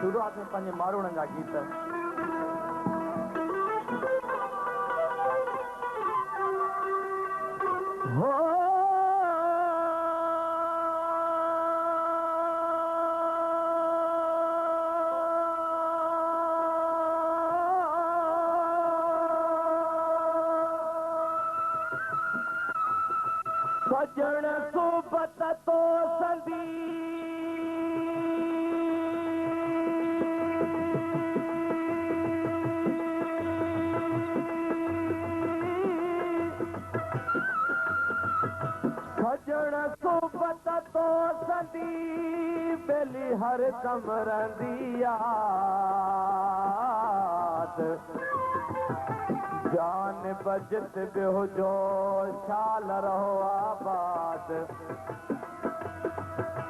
शुरुआत में पंहिंजे माण्हुनि जा गीत हो सजण सोबत तो संदी सजण सोबत तो संदी बेली हर दम रहंदी याद जान बजत बिहो जो शाल रहो आबाद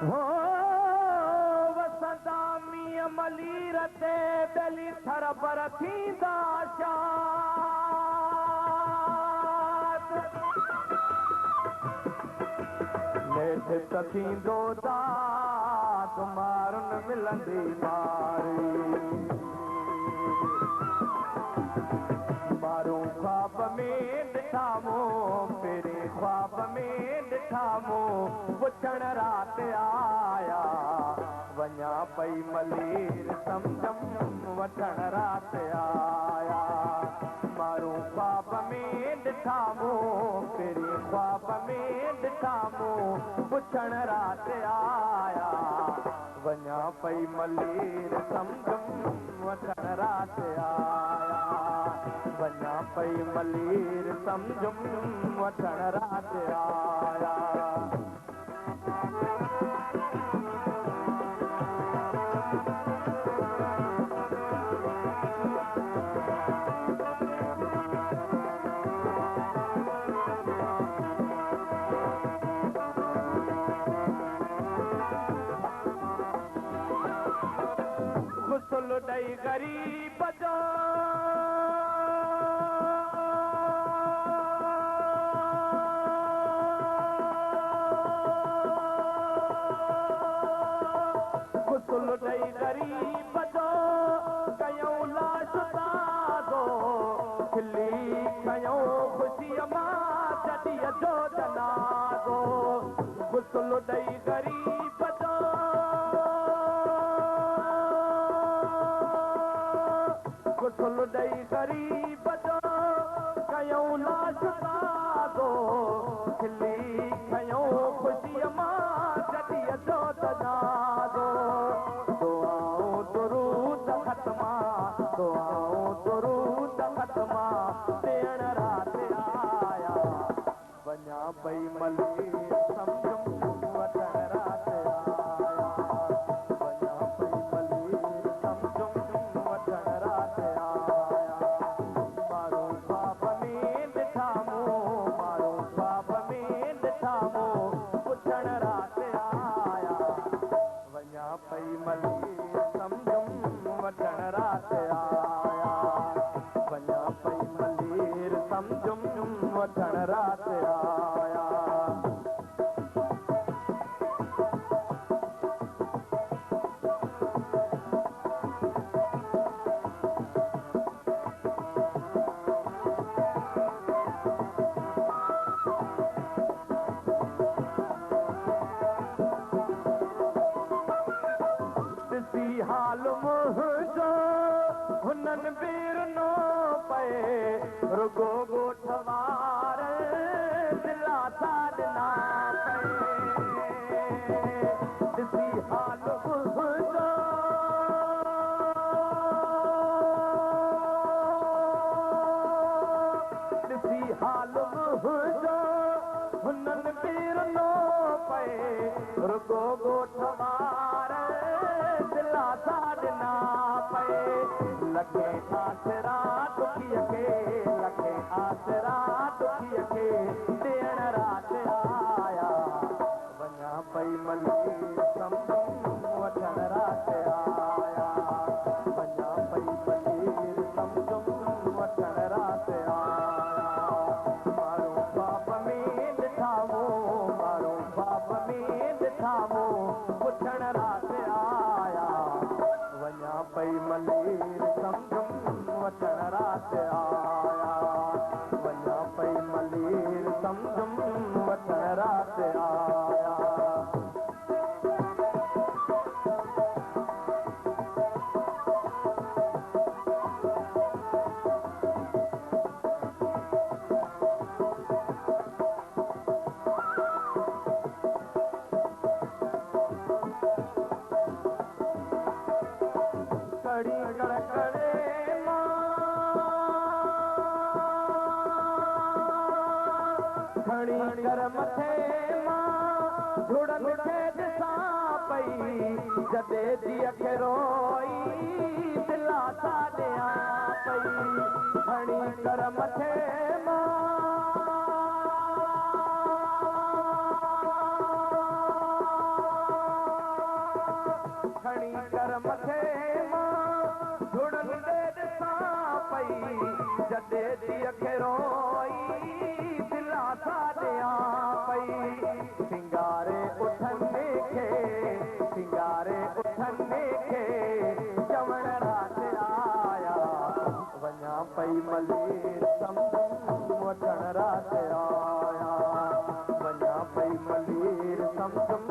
हो वसंदा मीअ मलीर ते बेली थर पर थींदा शाद नेठ त थींदो दाद मारुन मिलंदी मारी मारूं ख्वाब में ॾिठामो पहिरें ख्वाब में ॾिठामो पुछण रात आया वञा पई मलीर सम्झम वठण रात आया मारूं ख्वाब में ॾिठामो पहिरें ख्वाब में ॾिठामो पुछण रात आया वञा पई मलीर सम्झम वठण रात आया वञा पई मलीर सम्झम वठण रात आया गुसल ॾई ग़रीब जो गुसल ॾई ग़रीब जो कयूं लाश ताज़ो खिली कयूं ख़ुशीअ मां जॾीअ जो जनाज़ो गुसल ॾई ग़रीब जो गुसल ॾई ग़रीब जो कयूं लाश ताज़ो खिली कयूं ख़ुशीअ मां जॾीअ जो जनाज़ो दुआऊं दुरूद ख़त्मा दुआऊं दुरूद ख़त्मा ॾियण रात आया वञा पई मलीर सम्झम वठण रात आया वञा पई मलीर सम्झम वठण रात आया मारूं ख्वाब में ॾिठामो मारूं ख्वाब में ॾिठामो पुछण रात आया वञा पई मलीर सम्झम वठण रात आया वञा पई मलीर सम्झम वठण रात आया ॾिसी हाल मुंहिंजो हुननि बीर नो पए रुगो ॻोठ वार दिलासा ॾिना पए ॾिसी हाल मुंहिंजो ॾिसी हाल मुंहिंजो हुननि बीर नो पए रुगो ॻोठ वार दिलासा ॾिना पए लखे आसरा दुखीअ खे लखे आसरा दुखीअ खे ॾियण रात आया वञा पई मलीर सम्झम वठण रात आया वञा पई मलीर सम्झम वठण रात आया मारूं ख्वाब में ॾिठामो मारूं ख्वाब में ॾिठामो पुछण रात आया वञा पई मलीर सम्झुम वठण रात आया वञा पई मलीर सम्झुम वठण रात आया कड़ी कड़कड़े खड़ी कर मथे मां झुड़न खे ॾिसां पई जॾे धीअ खे रोई दिला था ॾियां पई खड़ी कर मथे मां खड़ी कर मथे झुड़न खे ॾिसां पई जॾे धीअ खे रोई दिला था ॾियां पई सिंगारे उथनि खे चवण रात आया वञा पई मलीर सम्झुम वठण रात आया वञा पई मलीर सम्झुम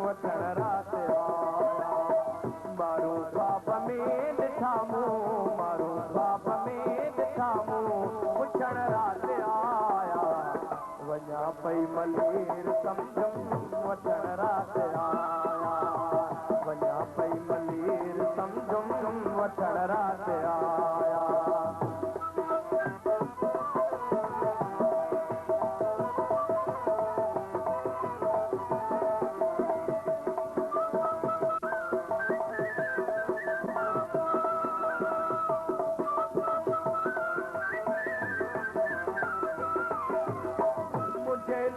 वठण रात आया मारू ख्वाब में ॾिठा मूं पुछण रात आया वञा पई मलीर सम्झुम वठण रात आया वञा पई मलीर सम्झुम वठण रात आया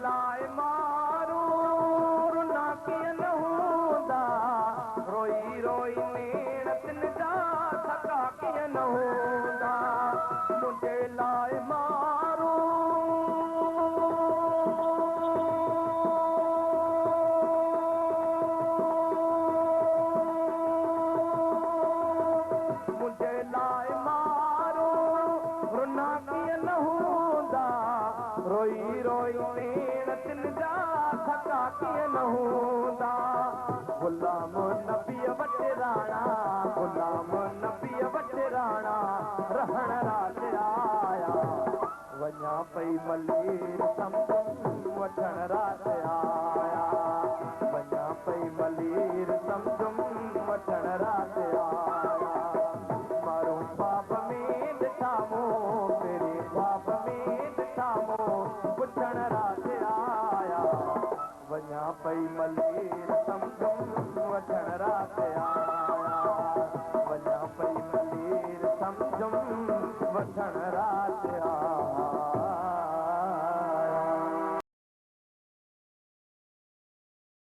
लाए मारू रुना कीअं न हूंदा रोई रोई नेणतिन जा थका कीअं न हूंदा मुंहिंजे लाइ मारू मुंहिंजे लाइ मारू रुना कीअं न हूंदा रोई रोई थका कीअं न हूंदा गुलाम नबीअ वटि राणा रहण रात आया वञा पई मलीर सम्झुम वठण रात आया वञा पई मलीर सम्झुम वठण रात आया मारू ख्वाब में ॾिठा मूं तेरे ख्वाब में ॾिठा मूं पुछण रात आया वञा पई मलीर सम्झुम वठण रात आया वञा पई मलीर सम्झुम वठण रात